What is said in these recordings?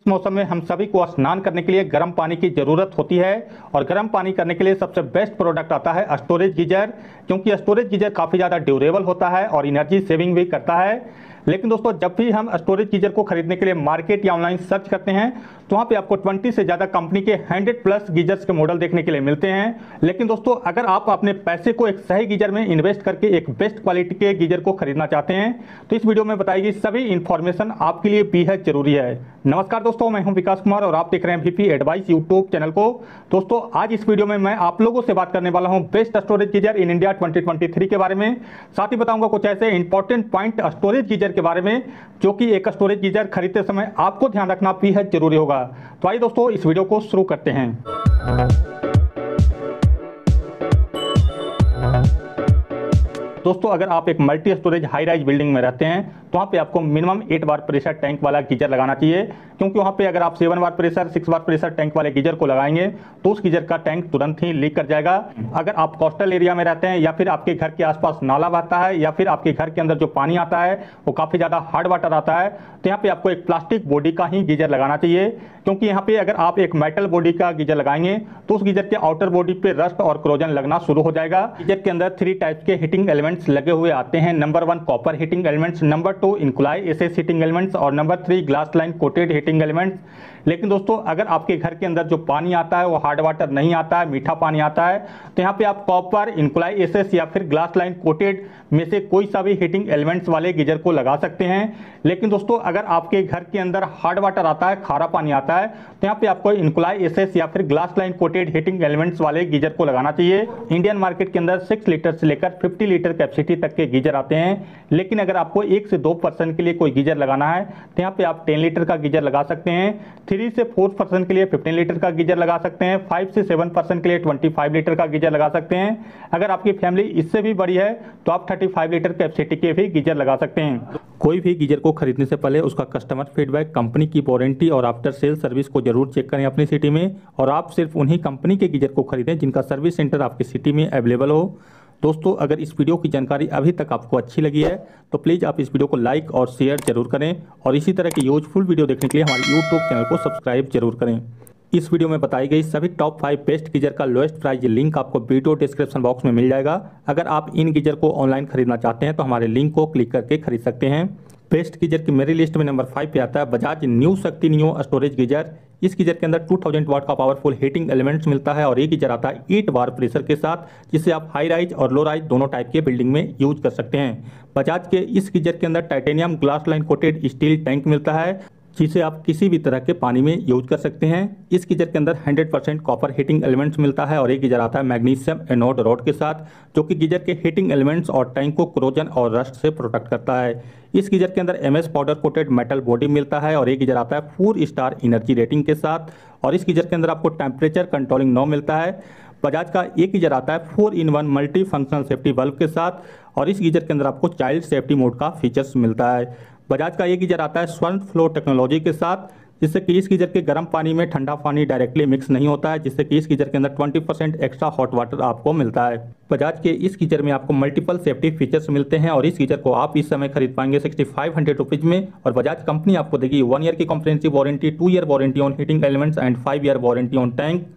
मौसम में हम सभी को स्नान करने के लिए गर्म पानी की ज़रूरत होती है और गर्म पानी करने के लिए सबसे बेस्ट प्रोडक्ट आता है स्टोरेज गीजर, क्योंकि स्टोरेज गीजर काफ़ी ज़्यादा ड्यूरेबल होता है और एनर्जी सेविंग भी करता है। लेकिन दोस्तों, जब भी हम स्टोरेज गीजर को खरीदने के लिए मार्केट या ऑनलाइन सर्च करते हैं तो वहाँ पे आपको 20 से ज़्यादा कंपनी के 100+ गीजर्स के मॉडल देखने के लिए मिलते हैं। लेकिन दोस्तों, अगर आप अपने पैसे को एक सही गीजर में इन्वेस्ट करके एक बेस्ट क्वालिटी के गीजर को खरीदना चाहते हैं तो इस वीडियो में बताई गई सभी इन्फॉर्मेशन आपके लिए बेहद जरूरी है। नमस्कार दोस्तों, मैं हूं विकास कुमार और आप देख रहे हैं वीपी एडवाइस यूट्यूब चैनल को। दोस्तों, आज इस वीडियो में मैं आप लोगों से बात करने वाला हूं best storage geyser in India 2023 के बारे में। साथ ही बताऊंगा कुछ ऐसे इंपॉर्टेंट पॉइंट स्टोरेज गीजर के बारे में जो कि एक स्टोरेज गीजर खरीदते समय आपको ध्यान रखना बेहद जरूरी होगा। तो आइए दोस्तों, इस वीडियो को शुरू करते हैं। दोस्तों, अगर आप एक multi storage high rise building में रहते हैं तो वहाँ पे आपको मिनिमम 8 बार प्रेशर टैंक वाला गीजर लगाना चाहिए, क्योंकि वहाँ पे अगर आप 7 बार प्रेशर 6 बार प्रेशर टैंक वाले गीजर को लगाएंगे तो उस गीजर का टैंक तुरंत ही लीक कर जाएगा। अगर आप कोस्टल एरिया में रहते हैं या फिर आपके घर के आसपास नाला बहता है या फिर आपके घर के अंदर जो पानी आता है वो काफ़ी ज़्यादा हार्ड वाटर आता है तो यहाँ पे आपको एक प्लास्टिक बॉडी का ही गीजर लगाना चाहिए, क्योंकि यहाँ पे अगर आप एक मेटल बॉडी का गीजर लगाएंगे तो उस गीजर के आउटर बॉडी पे रस्ट और क्रोजन लगना शुरू हो जाएगा। गीजर के अंदर 3 टाइप्स के हीटिंग एलिमेंट्स लगे हुए आते हैं। Number 1 copper heating elements, number 2 Incoloy SS heating elements और number 3 glass line coated heating elements. लेकिन दोस्तों, अगर आपके घर के अंदर जो पानी आता है वो हार्ड वाटर नहीं आता है, मीठा पानी आता है, तो यहाँ पे आप कॉपर, इंकुलाई एसएस या फिर ग्लास लाइन कोटेड में से कोई सा भी हीटिंग एलिमेंट्स वाले गीजर को लगा सकते हैं। लेकिन दोस्तों, अगर आपके घर के अंदर हार्ड वाटर आता है, खारा पानी आता है, तो यहाँ पे आपको इंकुलाई एसएस या फिर glass line coated heating elements वाले गीजर को लगाना चाहिए। इंडियन मार्केट के अंदर 6 लीटर से लेकर 50 लीटर कैपेसिटी तक के गीजर आते हैं, लेकिन अगर आपको 1 से 2 पर्सन के लिए कोई गीजर लगाना है तो यहाँ पे आप 10 लीटर का गीजर लगा सकते हैं। 3 से 4 पर्सन के लिए 15 लीटर का गीजर लगा सकते हैं। 5 से 7 पर्सन के लिए 25 लीटर का गीजर लगा सकते हैं। अगर आपकी फैमिली इससे भी बड़ी है तो आप 35 लीटर कैपेसिटी के भी गीजर लगा सकते हैं। कोई भी गीजर को खरीदने से पहले उसका कस्टमर फीडबैक, कंपनी की वारंटी और आफ्टर सेल सर्विस को जरूर चेक करें अपनी सिटी में, और आप सिर्फ उन्हीं कंपनी के गीजर को खरीदें जिनका सर्विस सेंटर आपकी सिटी में अवेलेबल हो। दोस्तों, अगर इस वीडियो की जानकारी अभी तक आपको अच्छी लगी है तो प्लीज़ आप इस वीडियो को लाइक और शेयर जरूर करें और इसी तरह की यूजफुल वीडियो देखने के लिए हमारे यूट्यूब चैनल को सब्सक्राइब जरूर करें। इस वीडियो में बताई गई सभी टॉप 5 बेस्ट गीजर का लोएस्ट प्राइस लिंक आपको वीडियो डिस्क्रिप्शन बॉक्स में मिल जाएगा। अगर आप इन गीजर को ऑनलाइन खरीदना चाहते हैं तो हमारे लिंक को क्लिक करके खरीद सकते हैं। बेस्ट गीजर की मेरी लिस्ट में नंबर 5 पे आता है बजाज न्यू शक्ति नियो स्टोरेज गीजर। इस गीजर के अंदर 2000 वाट का पावरफुल हीटिंग एलिमेंट्स मिलता है और ये गीजर आता है 8 बार प्रेशर के साथ, जिसे आप हाई राइज और लो राइज दोनों टाइप के बिल्डिंग में यूज कर सकते हैं। बजाज के इस गीजर के अंदर titanium glass line coated steel tank मिलता है, जिसे आप किसी भी तरह के पानी में यूज कर सकते हैं। इस गीजर के अंदर 100% कॉपर हीटिंग एलिमेंट्स मिलता है और एक गीजर आता है मैग्नीशियम एनोड रॉड के साथ, जो कि गीजर के हीटिंग एलिमेंट्स और टैंक को क्रोजन और रस्ट से प्रोटेक्ट करता है। इस गीजर के अंदर MS powder coated metal body मिलता है और एक गीजर आता है 4 स्टार एनर्जी रेटिंग के साथ, और इस गीजर के अंदर आपको टेम्परेचर कंट्रोलिंग नॉब मिलता है। बजाज का एक गीजर आता है 4-in-1 multi functional safety bulb के साथ, और इस गीजर के अंदर आपको चाइल्ड सेफ्टी मोड का फीचर्स मिलता है। बजाज का ये गीजर आता है स्वर्ण फ्लो टेक्नोलॉजी के साथ, जिससे कि इस गीजर के गर्म पानी में ठंडा पानी डायरेक्टली मिक्स नहीं होता है, जिससे कि इस गीजर के अंदर 20% एक्स्ट्रा हॉट वाटर आपको मिलता है। बजाज के इस गीजर में आपको मल्टीपल सेफ्टी फीचर्स मिलते हैं और इस गीजर को आप इस समय खरीद पाएंगे 6500 रुपीज में, और बजाज कंपनी आपको देगी 1 ईयर की comprehensive warranty, 2 year warranty on heating elements and 5 year warranty on tank.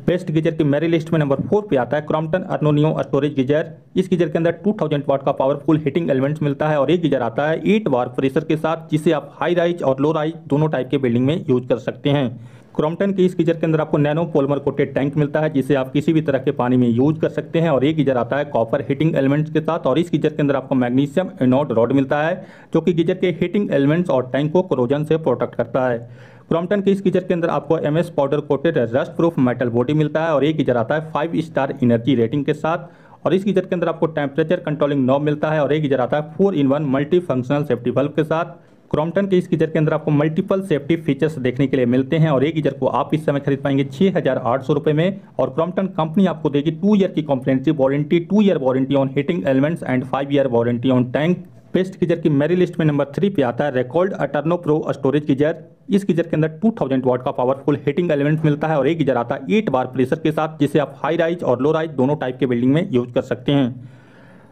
Best geyser की मेरी लिस्ट में नंबर 4 पे आता है क्रॉम्पटन अर्नो नियो स्टोरेज गीजर। इस गीजर के अंदर 2000 वाट का पावरफुल हीटिंग एलिमेंट्स मिलता है और एक गीजर आता है 8 बार प्रेशर के साथ, जिसे आप हाई राइज और लो राइज दोनों टाइप के बिल्डिंग में यूज कर सकते हैं। क्रॉम्पटन के इस गीजर के अंदर आपको नैनो पॉलीमर कोटेड टैंक मिलता है, जिसे आप किसी भी तरह के पानी में यूज कर सकते हैं, और एक गीजर आता है कॉपर हीटिंग एलिमेंट्स के साथ, और इस गीजर के अंदर आपको मैग्नीशियम एनोड रॉड मिलता है, जो कि गीजर के हीटिंग एलिमेंट्स और टैंक को क्रोजन से प्रोटेक्ट करता है। क्रॉम्पटन के इस गीजर के अंदर आपको MS powder coated rust proof metal body मिलता है और एक गीजर आता है 5 स्टार एनर्जी रेटिंग के साथ, और इस गीजर के अंदर आपको टेम्परेचर कंट्रोलिंग नॉब मिलता है और एक गीजर आता है 4-in-1 multi functional safety bulb के साथ। क्रॉम्पटन के इस गीजर के अंदर आपको मल्टीपल सेफ्टी फीचर्स देखने के लिए मिलते हैं और एक गीजर को आप इस समय खरीद पाएंगे 6800 रुपये में, और क्रॉम्पटन कंपनी आपको देगी 2 ईयर की comprehensive warranty, 2 year warranty on heating elements and 5 year warranty on tank. Best geyser की मेरी लिस्ट में नंबर 3 पे आता है रेकॉर्ड अटर्नो प्रो स्टोरेज गीजर। इस गीजर के अंदर 2000 वाट का पावरफुल हीटिंग एलिमेंट मिलता है और एक गीजर आता है 8 बार प्रेशर के साथ, जिसे आप हाई राइज और लो राइज दोनों टाइप के बिल्डिंग में यूज कर सकते हैं।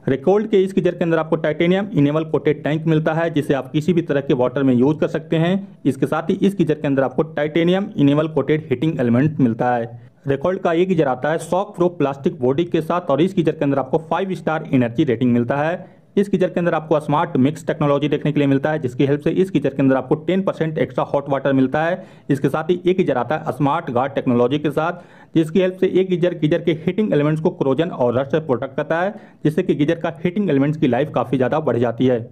रेकॉल्ड के इस गीजर के अंदर आपको टाइटेनियम इनेबल कोटेड टैंक मिलता है, जिसे आप किसी भी तरह के वाटर में यूज कर सकते हैं। इसके साथ ही इस गीजर के अंदर आपको titanium enable coated heating element मिलता है। रेकॉल्ड का ये गीजर आता है शॉक प्रूफ प्लास्टिक बॉडी के साथ और इस गीजर के अंदर आपको 5 स्टार एनर्जी रेटिंग मिलता है। इस गीजर के अंदर आपको स्मार्ट मिक्स टेक्नोलॉजी देखने के लिए मिलता है, जिसकी हेल्प से इस गीजर के अंदर आपको 10% एक्स्ट्रा हॉट वाटर मिलता है। इसके साथ ही एक गीजर आता है स्मार्ट गार्ड टेक्नोलॉजी के साथ, जिसकी हेल्प से एक गीजर के हीटिंग एलिमेंट्स को क्रोजन और रस्ट से प्रोटेक्ट करता है, जिससे कि गीजर का हीटिंग एलिमेंट्स की लाइफ काफ़ी ज़्यादा बढ़ जाती है।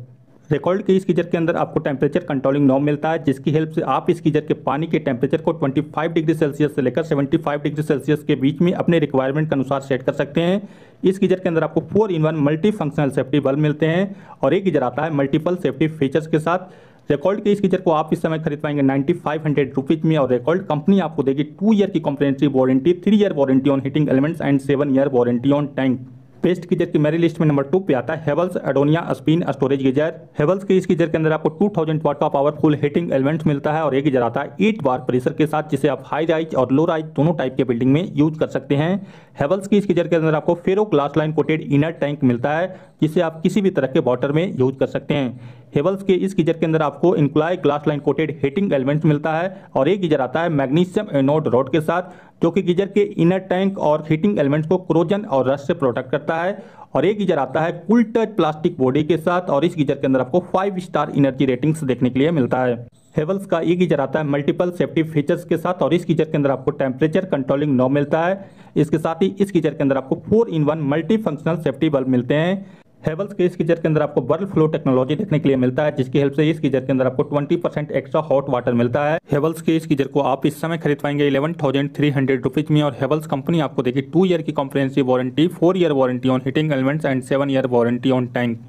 रेकॉल्ड के इस गीजर के अंदर आपको टेम्परेचर कंट्रोलिंग नॉब मिलता है, जिसकी हेल्प से आप इस गीजर के पानी के टेम्परेचर को 25 डिग्री सेल्सियस से लेकर 75 डिग्री सेल्सियस के बीच में अपने रिक्वायरमेंट के अनुसार सेट कर सकते हैं। इस गीजर के अंदर आपको 4-in-1 multi functional safety bulb मिलते हैं और एक गीजर आता है मल्टीपल सेफ्टी फीचर्स के साथ। रेकॉल्ड के इस गीजर को आप इस समय खरीद पाएंगे 9500 रुपीज में और रेकॉल्ड कंपनी आपको देगी 2 ईयर की comprehensive warranty, 3 year warranty on heating elements and 7 year warranty on tank. Best geyser की मेरी लिस्ट में नंबर 2 पे आता है Havells Adonia spin storage geyser. Havells के इस गीजर के अंदर आपको 2000 वाट का पावरफुल हीटिंग एलिमेंट्स मिलता है और एक गीजर आता है 8 बार प्रेशर के साथ, जिसे आप हाई राइज और लो राइज दोनों टाइप के बिल्डिंग में यूज कर सकते हैं। हेवल्स की इस गीजर के अंदर आपको ferro glass line coated inner tank मिलता है, जिसे आप किसी भी तरह के वाटर में यूज कर सकते हैं। हेवल्स के इस गीजर के अंदर आपको Incoloy glass line coated heating elements मिलता है और एक गीजर आता है मैग्नीशियम एनोड रॉड के साथ, जो कि गीजर के इनर टैंक और हीटिंग एलिमेंट्स को क्रोजन और रस्ट से प्रोटेक्ट करता है। और एक गीजर आता है कूल टच प्लास्टिक बॉडी के साथ और इस गीजर के अंदर आपको 5 स्टार एनर्जी रेटिंग्स देखने के लिए मिलता है। हेवल्स का ये गीजर आता है मल्टीपल सेफ्टी फीचर्स के साथ और इस गीजर के अंदर आपको टेम्परेचर कंट्रोलिंग नॉब मिलता है। इसके साथ ही इस गीजर के अंदर आपको 4-in-1 multi functional safety bulb मिलते हैं। हेवल्स के इस गीजर के अंदर आपको बर्ल फ्लो टेक्नोलॉजी देखने के लिए मिलता है, जिसकी हेल्प से इस गीजर के अंदर आपको 20% एक्स्ट्रा हॉट वाटर मिलता है। हेवल्स के इस गीजर को आप इस समय खरीद पाएंगे 11,300 रुपीज में और हेवल्स कंपनी आपको देगी 2 ईयर की comprehensive warranty, 4 year warranty on heating elements and 7 year warranty on tank.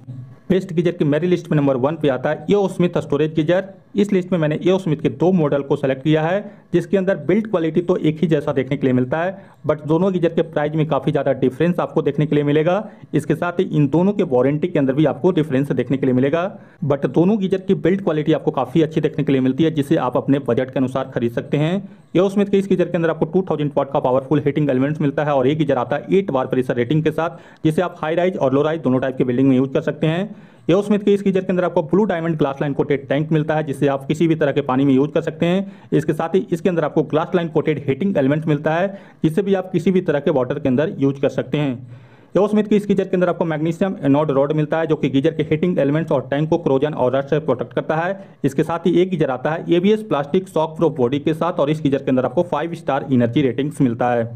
Best geyser की मेरी लिस्ट में नंबर 1 पे आता है एओ स्मिथ स्टोरेज गीजर। इस लिस्ट में मैंने एओ स्मिथ के 2 मॉडल को सेलेक्ट किया है, जिसके अंदर बिल्ड क्वालिटी तो एक ही जैसा देखने के लिए मिलता है, बट दोनों गीजर के प्राइस में काफ़ी ज़्यादा डिफरेंस आपको देखने के लिए मिलेगा। इसके साथ ही इन दोनों के वारंटी के अंदर भी आपको डिफरेंस देखने के लिए मिलेगा, बट दोनों गीजर की बिल्ड क्वालिटी आपको काफ़ी अच्छी देखने के लिए मिलती है, जिसे आप अपने बजट के अनुसार खरीद सकते हैं। एओ स्मिथ के इस गीजर के अंदर आपको 2000 वाट का पावरफुल हीटिंग एलिमेंट्स मिलता है और एक गीजर आता है 8 बार प्रेशर रेटिंग के साथ, जिसे आप हाई राइज और लो राइज दोनों टाइप के बिल्डिंग में यूज कर सकते हैं। एओ स्मिथ के इस गीजर के अंदर आपको blue diamond glass line coated tank मिलता है, जिसे आप किसी भी तरह के पानी में यूज कर सकते हैं। इसके साथ ही इसके अंदर आपको glass line coated heating elements मिलता है, जिससे भी आप किसी भी तरह के वाटर के अंदर यूज कर सकते हैं। एओ स्मिथ के इस गीजर के अंदर आपको मैग्नीशियम एनोड रॉड मिलता है, जो कि गीजर के हीटिंग एलिमेंट्स और टैंक को क्रोजन और रस्ट से प्रोटेक्ट करता है। इसके साथ ही एक गीजर आता है ABS plastic shock proof body के साथ और इस गीजर के अंदर आपको 5 स्टार एनर्जी रेटिंग्स मिलता है।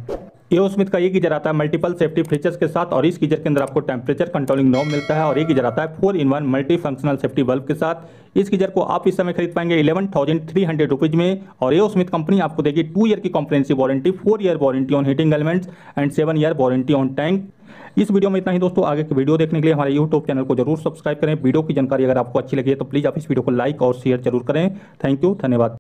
एओ स्मिथ का ये गीजर आता है मल्टीपल सेफ्टी फीचर्स के साथ और इस गीजर के अंदर आपको टेम्परेचर कंट्रोलिंग नॉब मिलता है और एक गीजर आता है 4-in-1 multi functional safety bulb के साथ। इस गीजर को आप इस समय खरीद पाएंगे 11,300 रुपीज में और एओ स्मिथ कंपनी आपको देगी 2 ईयर की comprehensive warranty, 4 year warranty on heating elements and 7 year warranty on tank. इस वीडियो में इतना ही दोस्तों। आगे की वीडियो देखने के लिए हमारे यूट्यूब चैनल को जरूर सब्सक्राइब करें। वीडियो की जानकारी अगर आपको अच्छी लगी है तो प्लीज़ आप इस वीडियो को लाइक और शेयर जरूर करें। थैंक यू, धन्यवाद।